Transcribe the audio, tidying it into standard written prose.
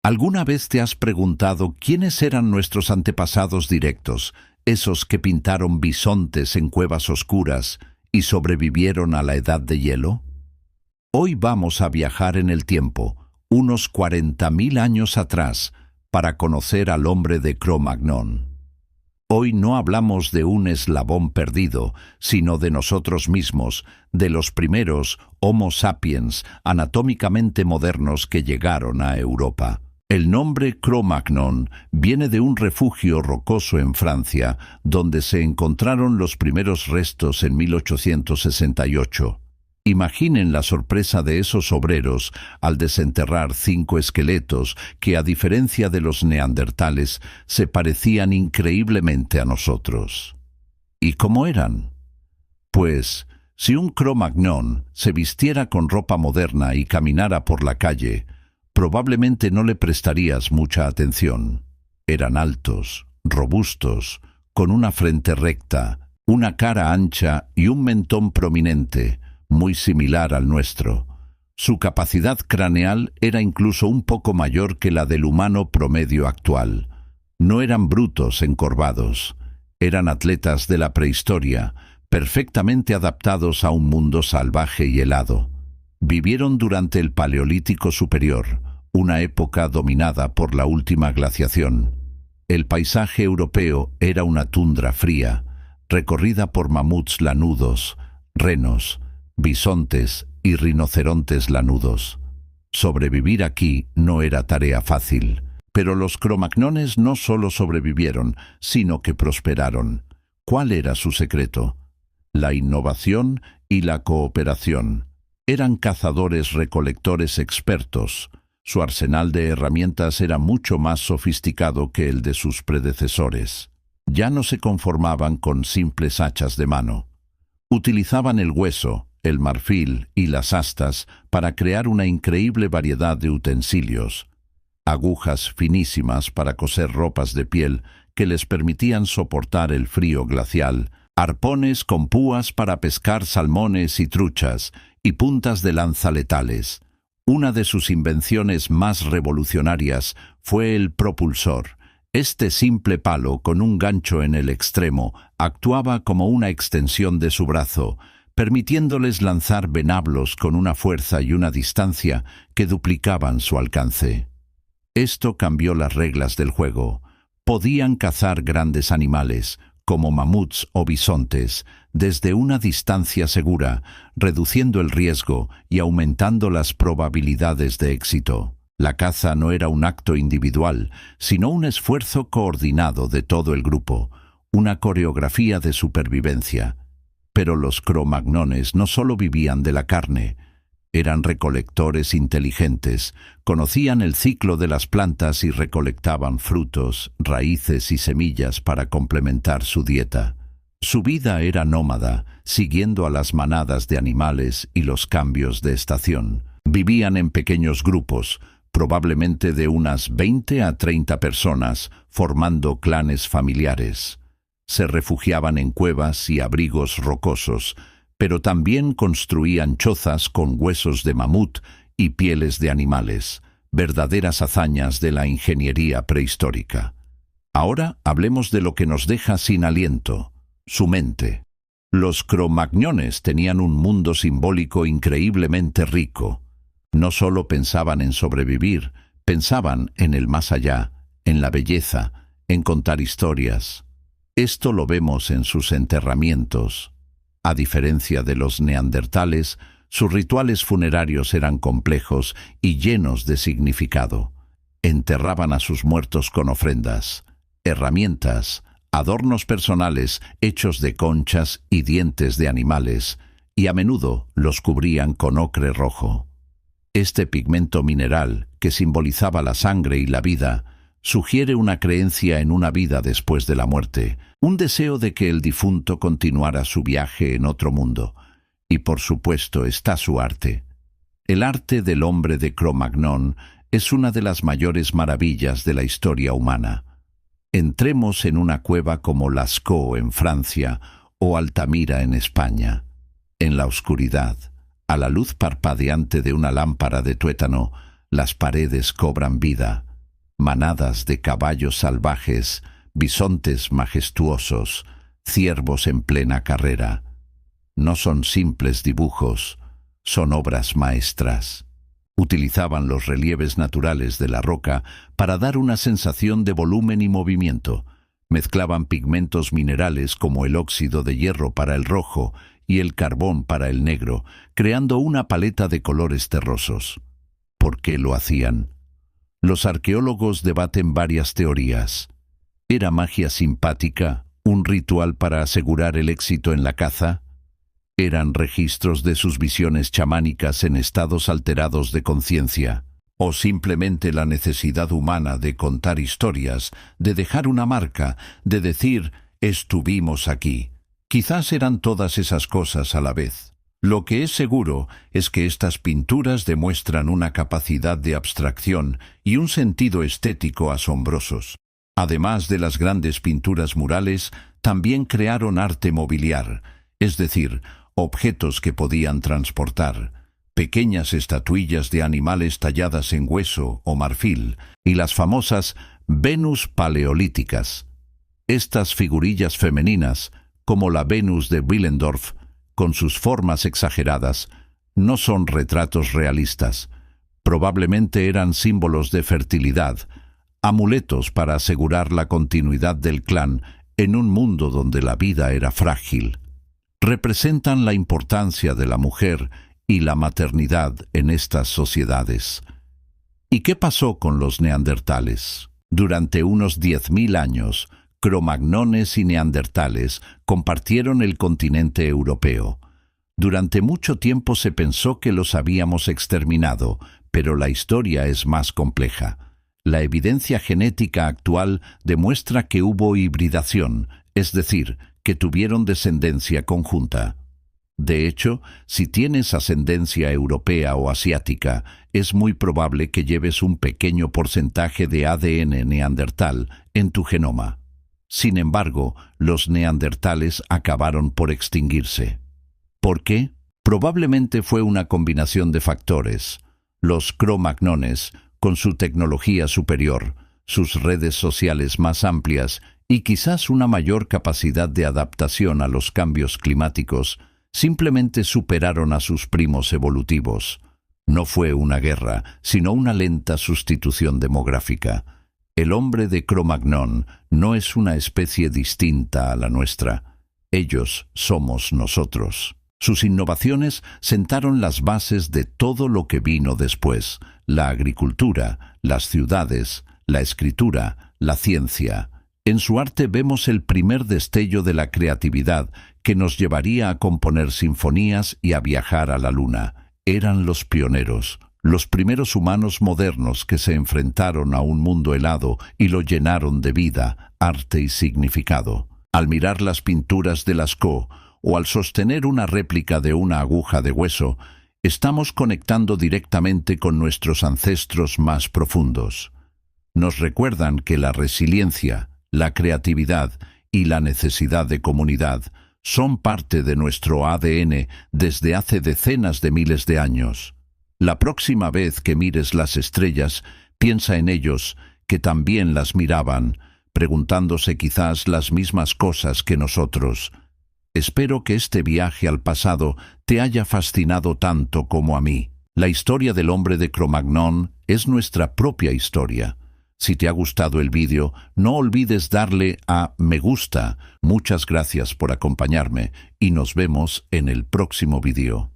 ¿Alguna vez te has preguntado quiénes eran nuestros antepasados directos, esos que pintaron bisontes en cuevas oscuras y sobrevivieron a la edad de hielo? Hoy vamos a viajar en el tiempo, unos 40.000 años atrás, para conocer al hombre de Cro-Magnon. Hoy no hablamos de un eslabón perdido, sino de nosotros mismos, de los primeros Homo sapiens anatómicamente modernos que llegaron a Europa. El nombre Cro-Magnon viene de un refugio rocoso en Francia, donde se encontraron los primeros restos en 1868. Imaginen la sorpresa de esos obreros al desenterrar 5 esqueletos que, a diferencia de los neandertales, se parecían increíblemente a nosotros. ¿Y cómo eran? Pues, si un Cro-Magnon se vistiera con ropa moderna y caminara por la calle, probablemente no le prestarías mucha atención. Eran altos, robustos, con una frente recta, una cara ancha y un mentón prominente, muy similar al nuestro. Su capacidad craneal era incluso un poco mayor que la del humano promedio actual. No eran brutos encorvados. Eran atletas de la prehistoria, perfectamente adaptados a un mundo salvaje y helado. Vivieron durante el Paleolítico Superior, una época dominada por la última glaciación. El paisaje europeo era una tundra fría, recorrida por mamuts lanudos, renos, bisontes y rinocerontes lanudos. Sobrevivir aquí no era tarea fácil, pero los cromagnones no solo sobrevivieron, sino que prosperaron. ¿Cuál era su secreto? La innovación y la cooperación. Eran cazadores-recolectores expertos. Su arsenal de herramientas era mucho más sofisticado que el de sus predecesores. Ya no se conformaban con simples hachas de mano. Utilizaban el hueso, el marfil y las astas para crear una increíble variedad de utensilios. Agujas finísimas para coser ropas de piel que les permitían soportar el frío glacial, arpones con púas para pescar salmones y truchas, y puntas de lanza letales. Una de sus invenciones más revolucionarias fue el propulsor. Este simple palo con un gancho en el extremo actuaba como una extensión de su brazo, permitiéndoles lanzar venablos con una fuerza y una distancia que duplicaban su alcance. Esto cambió las reglas del juego. Podían cazar grandes animales, como mamuts o bisontes, desde una distancia segura, reduciendo el riesgo y aumentando las probabilidades de éxito. La caza no era un acto individual, sino un esfuerzo coordinado de todo el grupo, una coreografía de supervivencia. Pero los cromagnones no solo vivían de la carne, eran recolectores inteligentes, conocían el ciclo de las plantas y recolectaban frutos, raíces y semillas para complementar su dieta. Su vida era nómada, siguiendo a las manadas de animales y los cambios de estación. Vivían en pequeños grupos, probablemente de unas 20 a 30 personas, formando clanes familiares. Se refugiaban en cuevas y abrigos rocosos, pero también construían chozas con huesos de mamut y pieles de animales, verdaderas hazañas de la ingeniería prehistórica. Ahora hablemos de lo que nos deja sin aliento, su mente. Los cromagnones tenían un mundo simbólico increíblemente rico. No solo pensaban en sobrevivir, pensaban en el más allá, en la belleza, en contar historias. Esto lo vemos en sus enterramientos. A diferencia de los neandertales, sus rituales funerarios eran complejos y llenos de significado. Enterraban a sus muertos con ofrendas, herramientas, adornos personales hechos de conchas y dientes de animales, y a menudo los cubrían con ocre rojo. Este pigmento mineral, que simbolizaba la sangre y la vida, sugiere una creencia en una vida después de la muerte, un deseo de que el difunto continuara su viaje en otro mundo. Y por supuesto está su arte. El arte del hombre de Cro-Magnon es una de las mayores maravillas de la historia humana. Entremos en una cueva como Lascaux en Francia o Altamira en España. En la oscuridad, a la luz parpadeante de una lámpara de tuétano, las paredes cobran vida. manadas de caballos salvajes, bisontes majestuosos, ciervos en plena carrera. No son simples dibujos, son obras maestras. Utilizaban los relieves naturales de la roca para dar una sensación de volumen y movimiento. Mezclaban pigmentos minerales como el óxido de hierro para el rojo y el carbón para el negro, creando una paleta de colores terrosos. ¿Por qué lo hacían? Los arqueólogos debaten varias teorías. ¿Era magia simpática, un ritual para asegurar el éxito en la caza? ¿Eran registros de sus visiones chamánicas en estados alterados de conciencia? ¿O simplemente la necesidad humana de contar historias, de dejar una marca, de decir, estuvimos aquí? Quizás eran todas esas cosas a la vez. Lo que es seguro es que estas pinturas demuestran una capacidad de abstracción y un sentido estético asombrosos. Además de las grandes pinturas murales, también crearon arte mobiliar, es decir, objetos que podían transportar, pequeñas estatuillas de animales talladas en hueso o marfil, y las famosas Venus paleolíticas. Estas figurillas femeninas, como la Venus de Willendorf, con sus formas exageradas, no son retratos realistas. Probablemente eran símbolos de fertilidad, amuletos para asegurar la continuidad del clan en un mundo donde la vida era frágil. Representan la importancia de la mujer y la maternidad en estas sociedades. ¿Y qué pasó con los neandertales? Durante unos 10.000 años, cromagnones y neandertales compartieron el continente europeo. Durante mucho tiempo se pensó que los habíamos exterminado, pero la historia es más compleja. La evidencia genética actual demuestra que hubo hibridación, es decir, que tuvieron descendencia conjunta. De hecho, si tienes ascendencia europea o asiática, es muy probable que lleves un pequeño porcentaje de ADN neandertal en tu genoma. Sin embargo, los neandertales acabaron por extinguirse. ¿Por qué? Probablemente fue una combinación de factores. Los cromagnones, con su tecnología superior, sus redes sociales más amplias y quizás una mayor capacidad de adaptación a los cambios climáticos, simplemente superaron a sus primos evolutivos. No fue una guerra, sino una lenta sustitución demográfica. El hombre de Cro-Magnon no es una especie distinta a la nuestra. Ellos somos nosotros. Sus innovaciones sentaron las bases de todo lo que vino después: la agricultura, las ciudades, la escritura, la ciencia. En su arte vemos el primer destello de la creatividad que nos llevaría a componer sinfonías y a viajar a la luna. Eran los pioneros, los primeros humanos modernos que se enfrentaron a un mundo helado y lo llenaron de vida, arte y significado. Al mirar las pinturas de Lascaux o al sostener una réplica de una aguja de hueso, estamos conectando directamente con nuestros ancestros más profundos. Nos recuerdan que la resiliencia, la creatividad y la necesidad de comunidad son parte de nuestro ADN desde hace decenas de miles de años. La próxima vez que mires las estrellas, piensa en ellos, que también las miraban, preguntándose quizás las mismas cosas que nosotros. Espero que este viaje al pasado te haya fascinado tanto como a mí. La historia del hombre de Cro-Magnon es nuestra propia historia. Si te ha gustado el vídeo, no olvides darle a me gusta. Muchas gracias por acompañarme y nos vemos en el próximo vídeo.